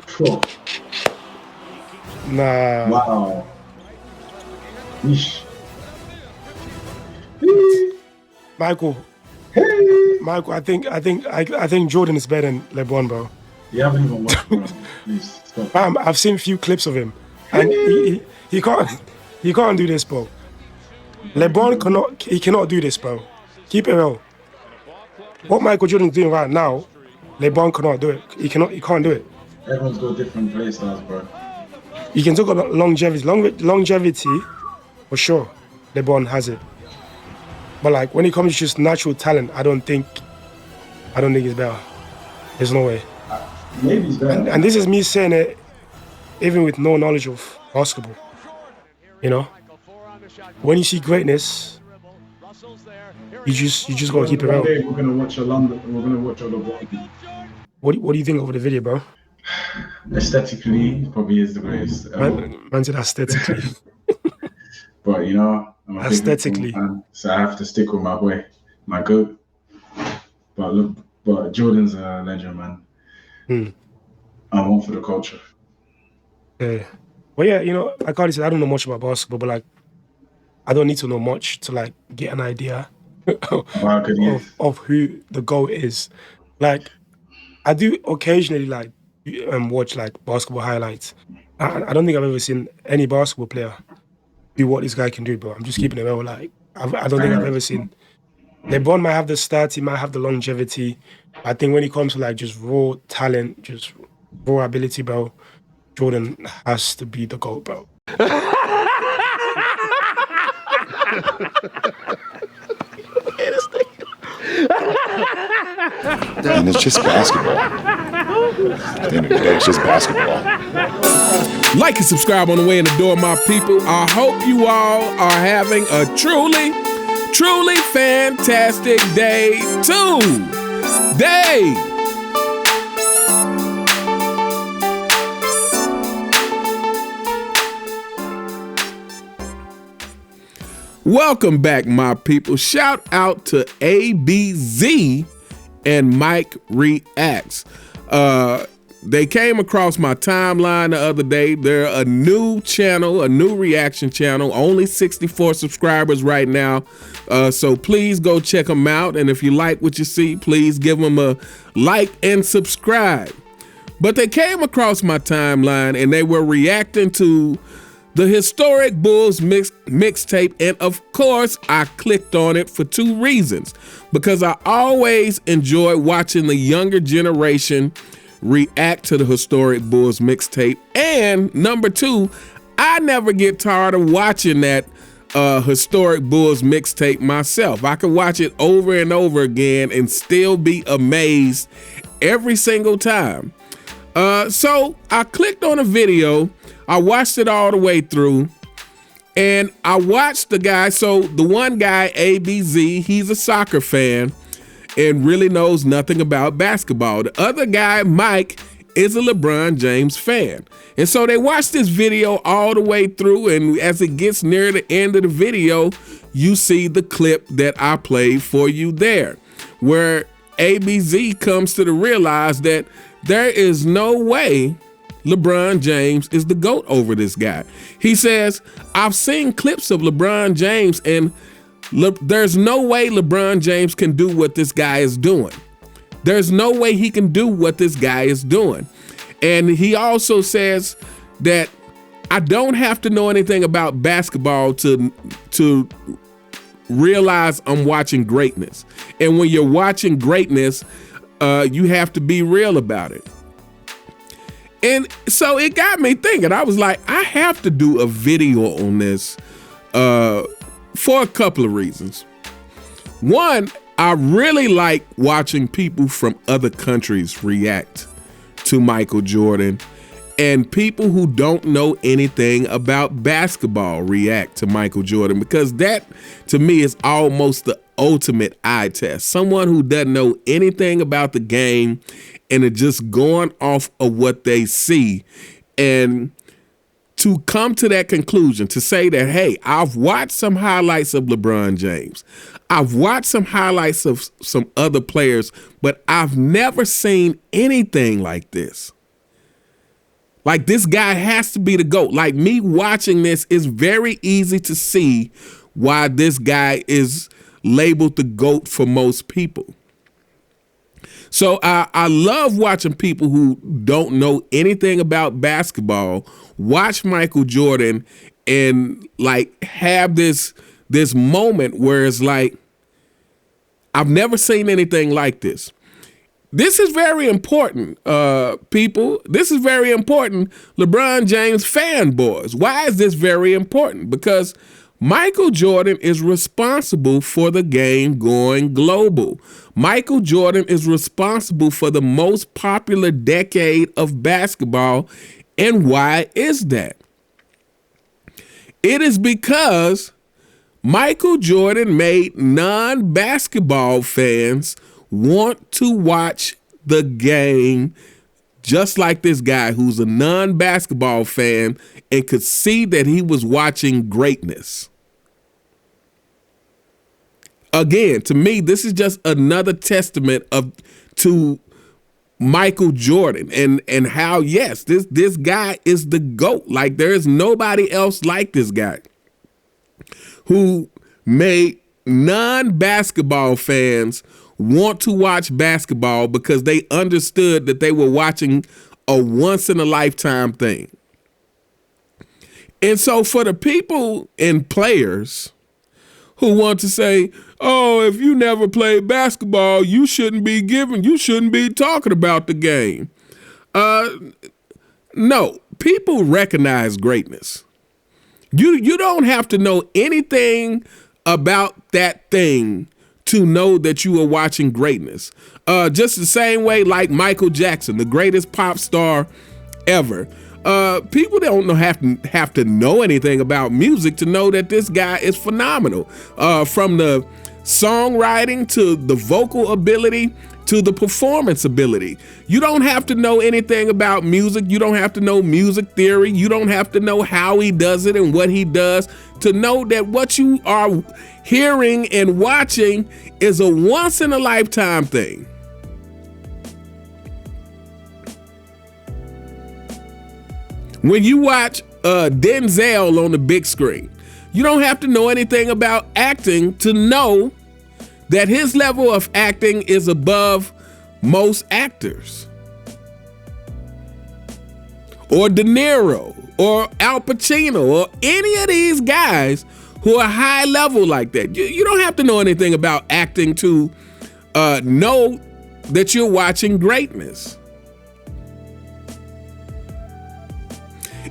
Cool. Nah. Wow. Yeesh. Michael, Hey. I think Jordan is better than LeBron, bro. You haven't even watched, bro. Please stop. I've seen a few clips of him, and he can't do this, bro. LeBron cannot do this, bro. Keep it real. What Michael Jordan's doing right now, LeBron cannot do it. He can't do it. Everyone's got different play styles, bro. You can talk about longevity. Longevity, for sure, LeBron has it. But like when it comes to just natural talent, I don't think he's better. There's no way. Maybe he's better. And this is me saying it, even with no knowledge of basketball. You know, when you see greatness, you just gotta keep it real. We're gonna watch LeBron. What do you think over the video, bro? Aesthetically, probably is the greatest. Man said aesthetically. But you know, I'm a aesthetically, fan, so I have to stick with my boy, my goat. But look, Jordan's a legend, man. I'm one for the culture. Yeah. Well, yeah, you know, like I said, I don't know much about basketball, but like, I don't need to know much to like get an idea of who the GOAT is. Like, I do occasionally like watch like basketball highlights. I don't think I've ever seen any basketball player do what this guy can do, bro. I'm just keeping it real. Like, I don't think I've ever seen. LeBron might have the stats, he might have the longevity. I think when it comes to like just raw talent, just raw ability, bro, Jordan has to be the GOAT, bro. And it's just basketball. At the end of the day, it's just basketball. Like and subscribe on the way in the door, my people. I hope you all are having a truly, truly fantastic day today. Welcome back, my people. Shout out to ABZ and Mike Reacts. They came across my timeline the other day. They're a new channel, a new reaction channel, only 64 subscribers right now. So please go check them out. And if you like what you see, please give them a like and subscribe. But they came across my timeline and they were reacting to the historic Bulls mixtape, and of course, I clicked on it for two reasons. Because I always enjoy watching the younger generation react to the historic Bulls mixtape, and number two, I never get tired of watching that historic Bulls mixtape myself. I can watch it over and over again and still be amazed every single time. So I clicked on a video. I watched it all the way through, and I watched the guy. So the one guy, ABZ, he's a soccer fan and really knows nothing about basketball. The other guy, Mike, is a LeBron James fan. And so they watched this video all the way through, and as it gets near the end of the video, you see the clip that I played for you there, where ABZ comes to realize that there is no way LeBron James is the GOAT over this guy. He says, I've seen clips of LeBron James, and there's no way LeBron James can do what this guy is doing. There's no way he can do what this guy is doing. And he also says that I don't have to know anything about basketball to realize I'm watching greatness. And when you're watching greatness, you have to be real about it. And so it got me thinking. I was like, I have to do a video on this for a couple of reasons. One, I really like watching people from other countries react to Michael Jordan, and people who don't know anything about basketball react to Michael Jordan, because that, to me, is almost the ultimate eye test. Someone who doesn't know anything about the game and are just going off of what they see, and to come to that conclusion, to say that, hey, I've watched some highlights of LeBron James. I've watched some highlights of some other players, but I've never seen anything like this. Like, this guy has to be the GOAT. Like, me watching this is very easy to see why this guy is labeled the GOAT for most people. So I love watching people who don't know anything about basketball watch Michael Jordan and like have this moment where it's like, I've never seen anything like this. This is very important, people. This is very important, LeBron James fanboys. Why is this very important? Because Michael Jordan is responsible for the game going global. Michael Jordan is responsible for the most popular decade of basketball. And why is that? It is because Michael Jordan made non-basketball fans want to watch the game just like this guy who's a non-basketball fan and could see that he was watching greatness. Again, to me, this is just another testament to Michael Jordan and how, yes, this guy is the GOAT. Like, there is nobody else like this guy who made non-basketball fans want to watch basketball because they understood that they were watching a once-in-a-lifetime thing. And so for the people and players who want to say, oh, if you never played basketball, you shouldn't be talking about the game. No, people recognize greatness. You don't have to know anything about that thing to know that you are watching greatness. Just the same way like Michael Jackson, the greatest pop star ever. People don't have to know anything about music to know that this guy is phenomenal. From the songwriting to the vocal ability to the performance ability. You don't have to know anything about music. You don't have to know music theory. You don't have to know how he does it and what he does to know that what you are hearing and watching is a once in a lifetime thing. When you watch Denzel on the big screen, you don't have to know anything about acting to know that his level of acting is above most actors. Or De Niro, or Al Pacino, or any of these guys who are high level like that. You don't have to know anything about acting to know that you're watching greatness.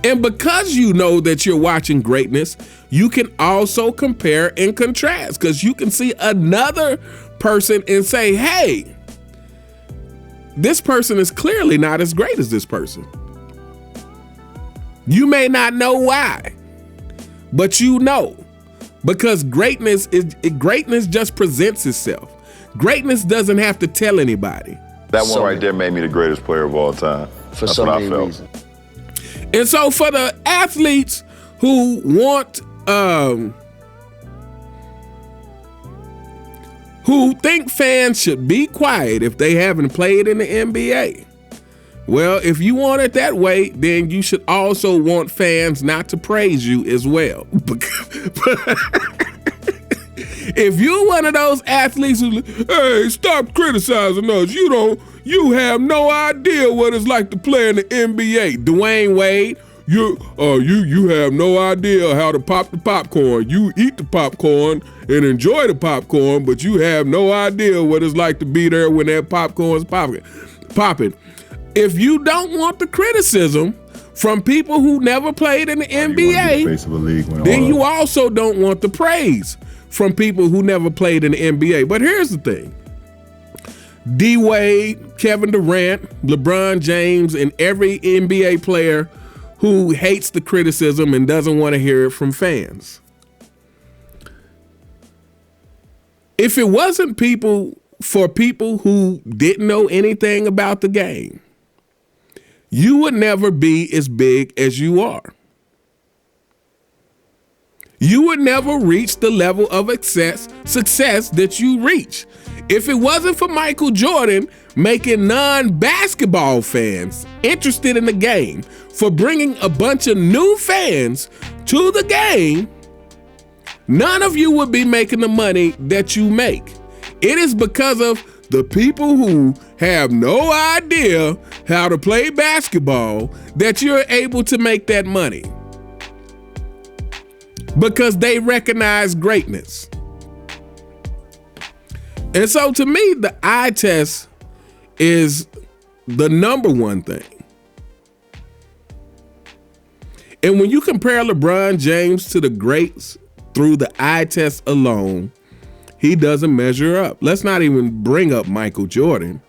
And because you know that you're watching greatness, you can also compare and contrast, because you can see another person and say, hey, this person is clearly not as great as this person. You may not know why, but you know, because greatness just presents itself. Greatness doesn't have to tell anybody. That one right there made me the greatest player of all time. That's what I felt. Reasons. And so for the athletes who want, who think fans should be quiet if they haven't played in the NBA, well, if you want it that way, then you should also want fans not to praise you as well. If you're one of those athletes who, hey, stop criticizing us. You have no idea what it's like to play in the NBA. Dwayne Wade, you have no idea how to pop the popcorn. You eat the popcorn and enjoy the popcorn, but you have no idea what it's like to be there when that popcorn's popping. If you don't want the criticism from people who never played in the NBA, then you also don't want the praise from people who never played in the NBA. But here's the thing. D Wade, Kevin Durant, LeBron James, and every NBA player who hates the criticism and doesn't want to hear it from fans. If it wasn't for people who didn't know anything about the game, you would never be as big as you are. You would never reach the level of success that you reach If it wasn't for Michael Jordan making non-basketball fans interested in the game, for bringing a bunch of new fans to the game, none of you would be making the money that you make. It is because of the people who have no idea how to play basketball that you're able to make that money. Because they recognize greatness. And so to me, the eye test is the number one thing. And when you compare LeBron James to the greats through the eye test alone, he doesn't measure up. Let's not even bring up Michael Jordan.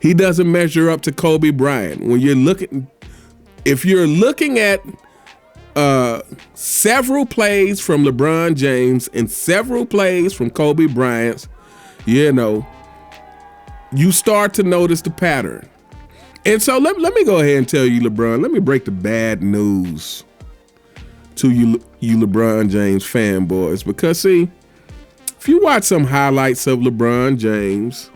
He doesn't measure up to Kobe Bryant. If you're looking at several plays from LeBron James and several plays from Kobe Bryant, you start to notice the pattern. And so let me go ahead and tell you, LeBron, let me break the bad news to you LeBron James fanboys. Because see, if you watch some highlights of LeBron James,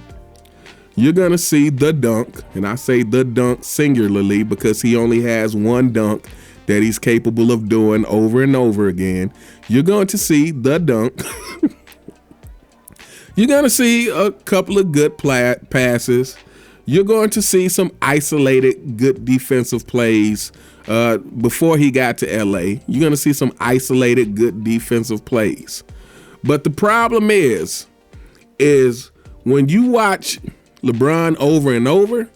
you're going to see the dunk. And I say the dunk singularly because he only has one dunk that he's capable of doing over and over again. You're going to see the dunk. You're going to see a couple of good passes. You're going to see some isolated good defensive plays before he got to LA. You're going to see some isolated good defensive plays. But the problem is when you watch LeBron over and over,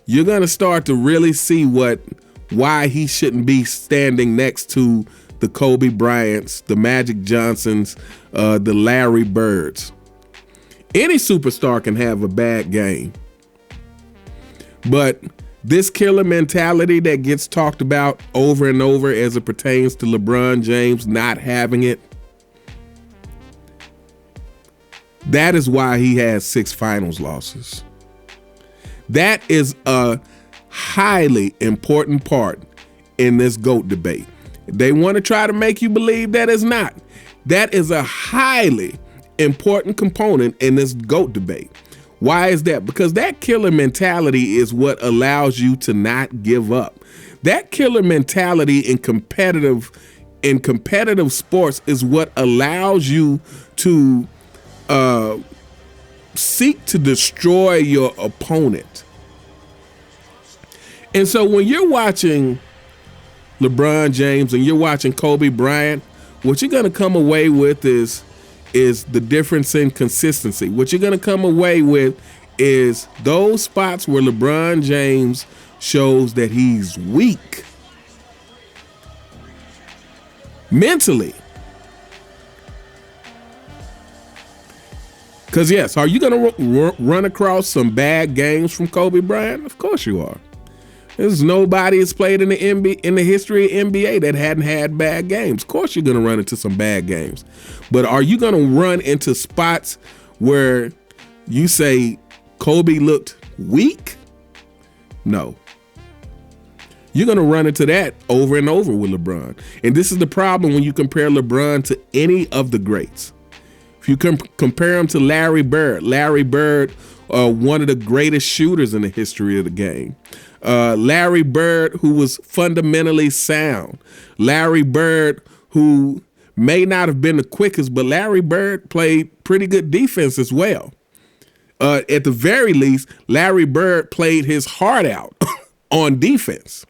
you're going to start to really see why he shouldn't be standing next to the Kobe Bryants, the Magic Johnsons, the Larry Birds. Any superstar can have a bad game. But this killer mentality that gets talked about over and over as it pertains to LeBron James not having it, that is why he has 6 finals losses. That is a highly important part in this GOAT debate. They want to try to make you believe that it's not. That is a highly important component in this GOAT debate. Why is that? Because that killer mentality is what allows you to not give up. That killer mentality in competitive sports is what allows you to seek to destroy your opponent. And so when you're watching LeBron James and you're watching Kobe Bryant, what you're going to come away with is the difference in consistency. What you're going to come away with is those spots where LeBron James shows that he's weak mentally. Because yes, are you going to run across some bad games from Kobe Bryant? Of course you are. There's nobody that's played in the NBA, in the history of NBA that hadn't had bad games. Of course you're going to run into some bad games. But are you going to run into spots where you say Kobe looked weak? No. You're going to run into that over and over with LeBron. And this is the problem when you compare LeBron to any of the greats. If you compare him to Larry Bird, one of the greatest shooters in the history of the game. Larry Bird, who was fundamentally sound. Larry Bird, who may not have been the quickest, but Larry Bird played pretty good defense as well. At the very least, Larry Bird played his heart out on defense.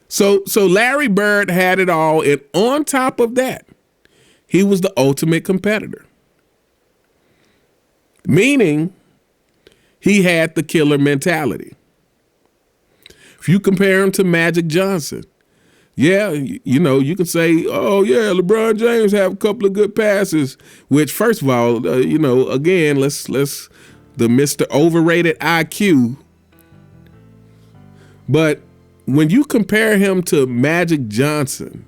So Larry Bird had it all, and on top of that, he was the ultimate competitor. Meaning, he had the killer mentality. If you compare him to Magic Johnson, yeah, you can say, oh yeah, LeBron James have a couple of good passes, which first of all, again, let's the Mr. Overrated IQ. But when you compare him to Magic Johnson,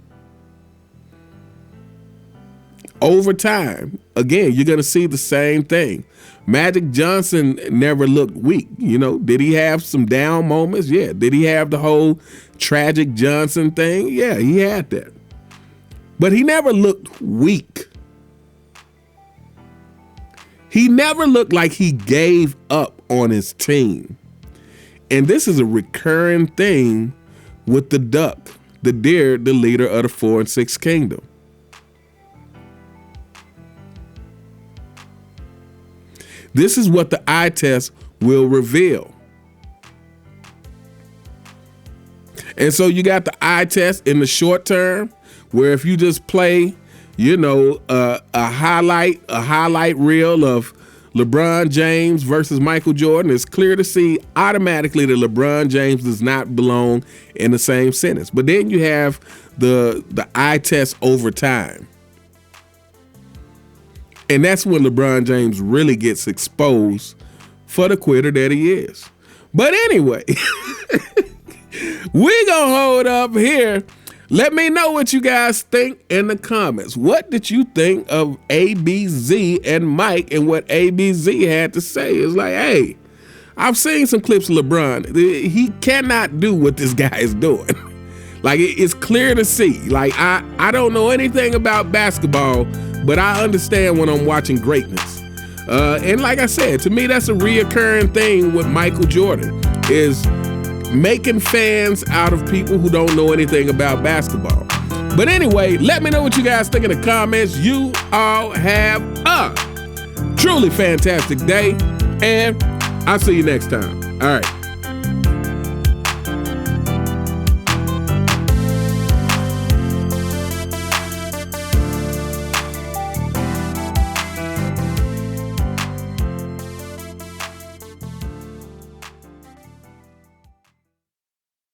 over time, again, you're going to see the same thing. Magic Johnson never looked weak. Did he have some down moments? Yeah. Did he have the whole tragic Johnson thing? Yeah, he had that. But he never looked weak. He never looked like he gave up on his team. And this is a recurring thing with the duck, the deer, the leader of the 4 and 6 kingdom. This is what the eye test will reveal. And so you got the eye test in the short term, where if you just play, a highlight reel of LeBron James versus Michael Jordan, it's clear to see automatically that LeBron James does not belong in the same sentence. But then you have the eye test over time. And that's when LeBron James really gets exposed for the quitter that he is. But anyway, we're going to hold up here. Let me know what you guys think in the comments. What did you think of ABZ and Mike and what ABZ had to say? It's like, hey, I've seen some clips of LeBron. He cannot do what this guy is doing. Like, it's clear to see. Like, I don't know anything about basketball, but I understand when I'm watching greatness. And like I said, to me, that's a reoccurring thing with Michael Jordan, is making fans out of people who don't know anything about basketball. But anyway, let me know what you guys think in the comments. You all have a truly fantastic day, and I'll see you next time. All right.